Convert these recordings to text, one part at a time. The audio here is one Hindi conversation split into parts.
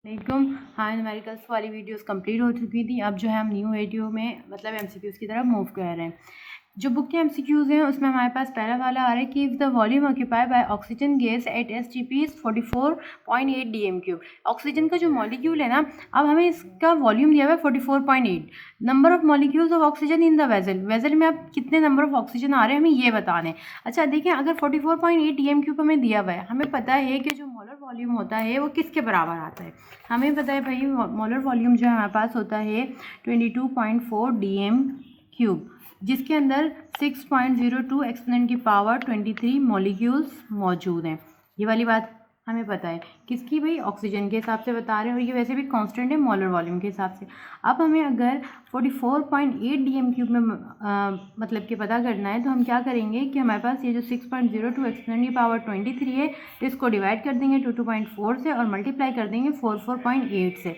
वालेकुम। हाँ, न्यूमेरिकल्स वाली वीडियोस कंप्लीट हो चुकी थी। अब जो है हम न्यू वीडियो में मतलब एमसीक्यूज़ की तरफ मूव कर रहे हैं। जो बुक के एमसीक्यूज़ हैं उसमें हमारे पास पहला वाला आ रहा है कि if the volume occupied by oxygen gas at STP is 44.8 dm³। Oxygen का जो मॉलिक्यूल है ना, अब हमें इसका वॉल्यूम दिया हुआ है 44.8। Number of molecules of oxygen in the vessel में अब कितने नंबर ऑफ ऑक्सीजन आ रहे हैं हमें ये बताने हैं। अच्छा देखिए, अगर 44.8 dm³ हमें दिया हुआ है, हमें पता है कि जो मोलर वॉल्यूम होता है वो किसके बराबर आता है। हमें पता है भाई, मोलर वॉल्यूम जो है हमारे पास होता है 22.4 dm³, जिसके अंदर 6.02 एक्सपोनेंट की पावर 23 मॉलिक्यूल्स मौजूद हैं। ये वाली बात हमें पता है किसकी, भाई ऑक्सीजन के हिसाब से बता रहे हैं, और ये वैसे भी कांस्टेंट है मोलर वॉल्यूम के हिसाब से। अब हमें अगर 44.8 dm³ में मतलब कि पता करना है, तो हम क्या करेंगे कि हमारे पास ये जो 6.02 एक्सपोनेंट की पावर 23 है, तो इसको डिवाइड कर देंगे 22.4 से और मल्टीप्लाई कर देंगे 44.8 से।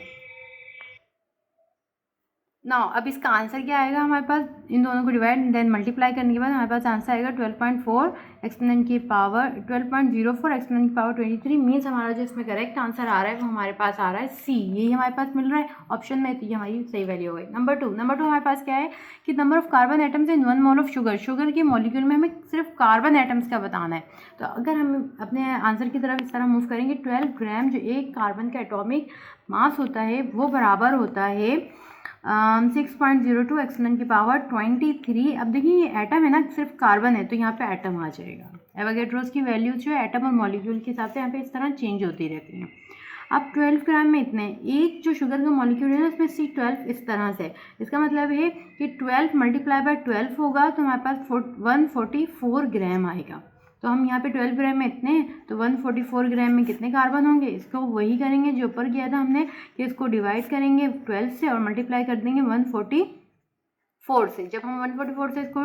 ना अब इसका आंसर क्या आएगा हमारे पास, इन दोनों को डिवाइड देन मल्टीप्लाई करने के बाद हमारे पास आंसर आएगा 12.4 एक्सपोनेंट की पावर 12.04 एक्सपोनेंट की पावर 23। मीन्स हमारा जो इसमें करेक्ट आंसर आ रहा है वो हमारे पास आ रहा है सी, यही हमारे पास मिल रहा है ऑप्शन में, तो ये हमारी सही वैल्यू हो गई। नंबर टू हमारे पास क्या है कि number of carbon atoms in 1 mole of sugar के मॉलिक्यूल में हमें सिर्फ कार्बन एटम्स का बताना है। तो अगर हम अपने आंसर की तरफ इस तरह मूव करेंगे, 12 ग्राम जो एक कार्बन का एटॉमिक मास होता है वो बराबर होता है 6.02 एक्सपोनेंट की पावर 23। अब देखिए ये एटम है ना, सिर्फ कार्बन है, तो यहाँ पे एटम आ जाएगा। एवोगैड्रोस की वैल्यू जो है एटम और मॉलिक्यूल के हिसाब से यहाँ पे इस तरह चेंज होती रहती है। अब 12 ग्राम में इतने, एक जो शुगर का मॉलिक्यूल है ना उसमें C12 इस तरह से, इसका मतलब है कि 12 मल्टीप्लाई बाय 12 होगा तो हमारे पास 144 ग्राम आएगा। तो हम यहाँ पे 12 ग्राम में इतने हैं, तो 144 ग्राम में कितने कार्बन होंगे, इसको वही करेंगे जो ऊपर किया था हमने, कि इसको डिवाइड करेंगे 12 से और मल्टीप्लाई कर देंगे 144 से। जब हम 144 से इसको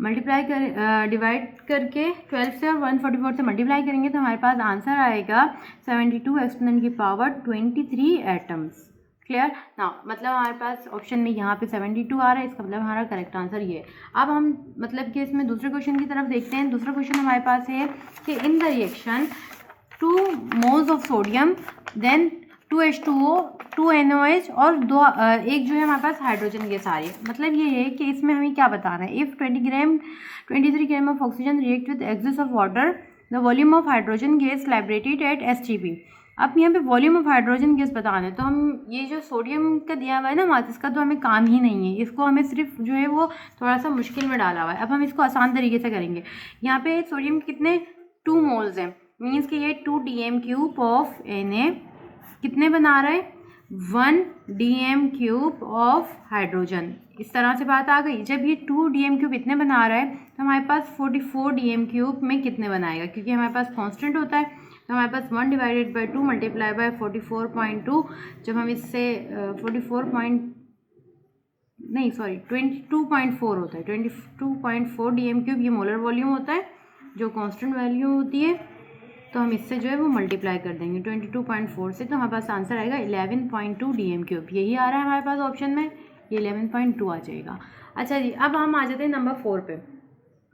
मल्टीप्लाई कर डिवाइड करके 12 से और 144 से मल्टीप्लाई करेंगे तो हमारे पास आंसर आएगा 72 एक्सपोनेंट की पावर 23 एटम्स। क्लियर ना, मतलब हमारे पास ऑप्शन में यहाँ पे 72 आ रहा है, इसका मतलब हमारा करेक्ट आंसर ये है। अब हम मतलब कि इसमें दूसरे क्वेश्चन की तरफ देखते हैं। दूसरा क्वेश्चन हमारे पास है कि in the reaction 2 moles of sodium then 2H2O 2 NOH और एक जो है हमारे पास हाइड्रोजन गैस आ रही है। मतलब ये है कि इसमें हमें क्या बता रहा है, if 23 gram of oxygen react with excess of water the volume of hydrogen gas liberated at STP। अब यहाँ पे वॉल्यूम ऑफ हाइड्रोजन गैस बताना है, तो हम ये जो सोडियम का दिया हुआ है ना मास, इसका तो हमें काम ही नहीं है, इसको हमें सिर्फ जो है वो थोड़ा सा मुश्किल में डाला हुआ है। अब हम इसको आसान तरीके से करेंगे। यहाँ पे सोडियम के कितने 2 मोल्स हैं, मीन्स कि ये 2 dm³ ऑफ Na कितने बना रहा है 1 dm³ ऑफ हाइड्रोजन। इस तरह से बात आ गई। जब ये 2 dm³ इतने बना रहा है तो हमारे पास 44 dm³ में कितने बनाएगा, क्योंकि हमारे पास कांस्टेंट होता है, तो हमारे पास 1 डिवाइडेड बाई 2 मल्टीप्लाई बाय 44.2। जब हम इससे 22.4 होता है, 22.4 dm³ ये मोलर वॉल्यूम होता है जो कांस्टेंट वैल्यू होती है, तो हम इससे जो है वो मल्टीप्लाई कर देंगे 22.4 से, तो हमारे पास आंसर आएगा 11.2 dm³। यही आ रहा है हमारे पास ऑप्शन में, ये 11.2 आ जाएगा। अच्छा जी, अब हम आ जाते हैं नंबर 4 पे।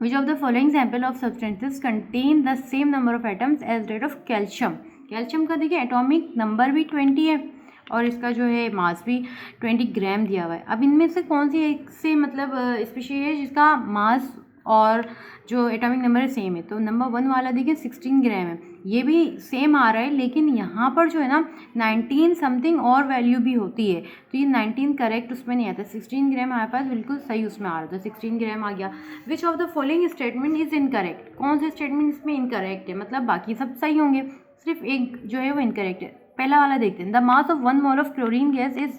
Which of the following sample of substances contain the same number of atoms as that of calcium? Calcium का देखिए एटॉमिक नंबर भी 20 है और इसका जो है मास भी 20 ग्राम दिया हुआ है। अब इनमें से कौन सी एक से मतलब स्पीशीज है जिसका मास और जो एटॉमिक नंबर है सेम है, तो नंबर 1 वाला देखिए 16 ग्राम है, ये भी सेम आ रहा है, लेकिन यहाँ पर जो है ना 19 समथिंग और वैल्यू भी होती है, तो ये 19 करेक्ट उसमें नहीं आता। 16 ग्राम हमारे पास बिल्कुल सही उसमें आ रहा था, 16 ग्राम आ गया। Which of the following statement is incorrect, कौन से स्टेटमेंट इसमें इनकरेक्ट है, मतलब बाकी सब सही होंगे, सिर्फ एक जो है वो इनकरेक्ट है। पहला वाला देखते हैं, the mass of 1 mole of chlorine gas is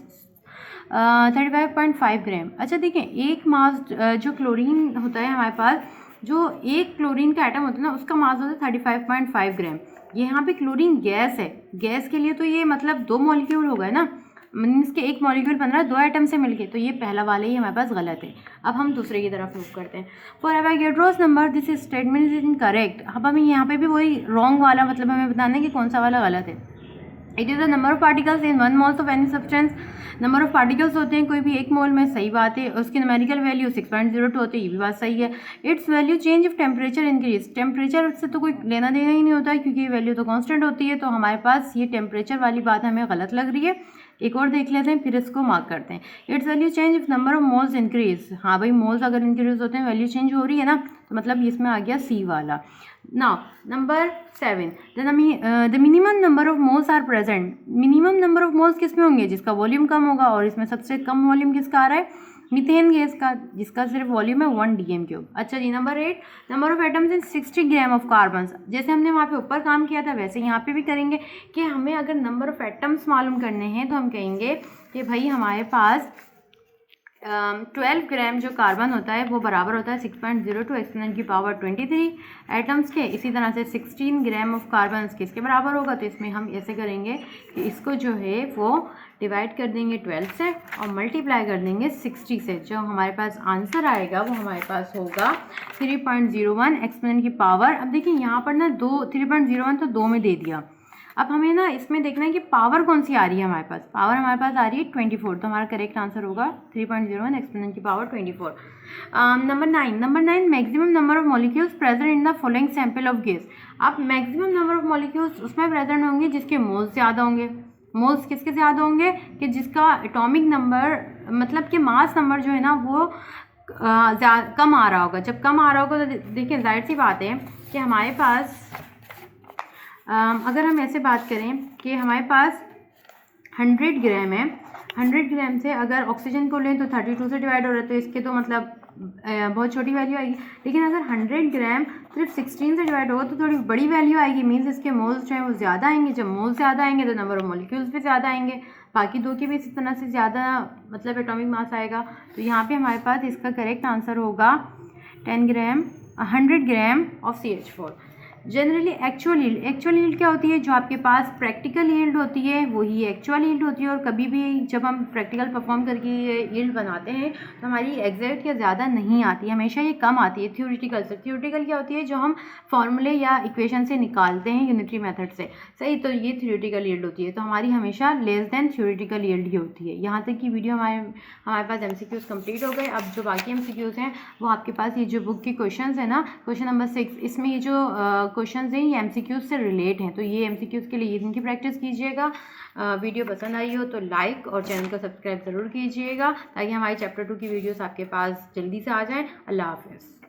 35.5 ग्राम। अच्छा देखिए, एक मास जो क्लोरीन होता है हमारे पास, जो एक क्लोरीन का एटम होता है ना उसका मास होता है 35.5 ग्राम। ये यहाँ पे क्लोरीन गैस है, गैस के लिए तो ये मतलब 2 मॉलिक्यूल हो गए ना, मीन्स के एक मॉलिक्यूल बन रहा है 2 एटम से मिलके, तो ये पहला वाला ही हमारे पास गलत है। अब हम दूसरे की तरफ मूव करते हैं। For Avogadro's number this statement is incorrect. अब हमें यहाँ पे भी वही रॉन्ग वाला मतलब हमें बताना है कि कौन सा वाला गलत है। It is the number of particles in 1 moles of any substance. Number of particles होते हैं कोई भी 1 मोल में, सही बात है। उसकी न्यूमेरिकल वैल्यू 6.02 होती है, ये भी बात सही है। It's value change if temperature increase. Temperature से तो कोई लेना देना ही नहीं होता है क्योंकि ये वैल्यू तो कांस्टेंट होती है, तो हमारे पास ये टेम्परेचर वाली बात हमें गलत लग रही है। एक और देख लेते हैं, फिर इसको मार्क करते हैं। It's value change if number of moles increase. हाँ भाई, मोल्स अगर इंक्रीज होते हैं वैल्यू चेंज हो रही है ना, तो मतलब इसमें आ गया सी वाला। Now number 7, the minimum number of moles are present. Minimum number of moles किस में होंगे? जिसका वॉल्यूम कम होगा, और इसमें सबसे कम वॉल्यूम किसका आ रहा है? मीथेन गैस का, जिसका सिर्फ वॉल्यूम है 1 dm³। अच्छा जी, number 8, number of atoms in 60 gram of carbon. जैसे हमने वहाँ पे ऊपर काम किया था वैसे यहाँ पे भी करेंगे कि हमें अगर नंबर ऑफ एटम्स मालूम करने हैं तो हम कहेंगे कि भाई हमारे पास 12 ग्राम जो कार्बन होता है वो बराबर होता है 6.02 एक्सपोनेंट की पावर 23 एटम्स के। इसी तरह से 16 ग्राम ऑफ कार्बन किसके बराबर होगा? तो इसमें हम ऐसे करेंगे कि इसको जो है वो डिवाइड कर देंगे 12 से और मल्टीप्लाई कर देंगे 60 से। जो हमारे पास आंसर आएगा वो हमारे पास होगा 3.01 एक्सपोनेंट की पावर। अब देखिए यहाँ पर ना 3.01 तो 2 में दे दिया। अब हमें ना इसमें देखना है कि पावर कौन सी आ रही है हमारे पास। पावर हमारे पास आ रही है 24, तो हमारा करेक्ट आंसर होगा 3.01 एक्सपोनेंट की power 24। Number 9, maximum number of molecules present in the following sample of gas. अब मैक्सिमम नंबर ऑफ मॉलिक्यूल्स उसमें प्रेजेंट होंगे जिसके मोल्स ज़्यादा होंगे। मोल्स किसके ज़्यादा होंगे? कि जिसका एटॉमिक नंबर मतलब कि मास नंबर जो है ना वो कम आ रहा होगा। जब कम आ रहा होगा तो देखिए जाहिर सी बात है कि हमारे पास अगर हम ऐसे बात करें कि हमारे पास 100 ग्राम है, 100 ग्राम से अगर ऑक्सीजन को लें तो 32 से डिवाइड हो रहा है, तो इसके तो मतलब बहुत छोटी वैल्यू आएगी। लेकिन अगर 100 ग्राम सिर्फ 16 से डिवाइड होगा तो थोड़ी बड़ी वैल्यू आएगी, मीन्स इसके मोल्स जो हैं वो ज़्यादा आएंगे। जब मोल्स ज़्यादा आएंगे तो नंबर ऑफ मॉलिक्यूल्स भी ज़्यादा आएंगे, बाकी दो की भी इसी तरह से ज़्यादा मतलब एटॉमिक मास आएगा। तो यहाँ पे हमारे पास इसका करेक्ट आंसर होगा 100 gram of CH4। Generally actual yield क्या होती है? जो आपके पास प्रैक्टिकल यील्ड होती है वही एक्चुअल यील्ड होती है। और कभी भी जब हम प्रैक्टिकल परफॉर्म करके ये यील्ड बनाते हैं तो हमारी एग्जैक्ट या ज़्यादा नहीं आती है, हमेशा ये कम आती है थ्योरेटिकल से। थ्योरेटिकल क्या होती है? जो हम फॉर्मूले या इक्वेशन से निकालते हैं यूनिटरी मेथड से, सही, तो ये थ्योरेटिकल यील्ड होती है। तो हमारी हमेशा लेस देन थ्योरेटिकल यील्ड ही होती है। यहाँ तक की वीडियो हमारे पास MCQs कंप्लीट हो गए। अब जो बाकी MCQs हैं वो आपके पास ये जो बुक की क्वेश्चन है ना, क्वेश्चन नंबर 6, इसमें ये जो क्वेश्चंस हैं ये MCQs से रिलेट हैं, तो ये MCQs के लिए इनकी प्रैक्टिस कीजिएगा। वीडियो पसंद आई हो तो लाइक और चैनल को सब्सक्राइब ज़रूर कीजिएगा ताकि हमारी चैप्टर 2 की वीडियोस आपके पास जल्दी से आ जाएं। अल्लाह हाफ़िज़।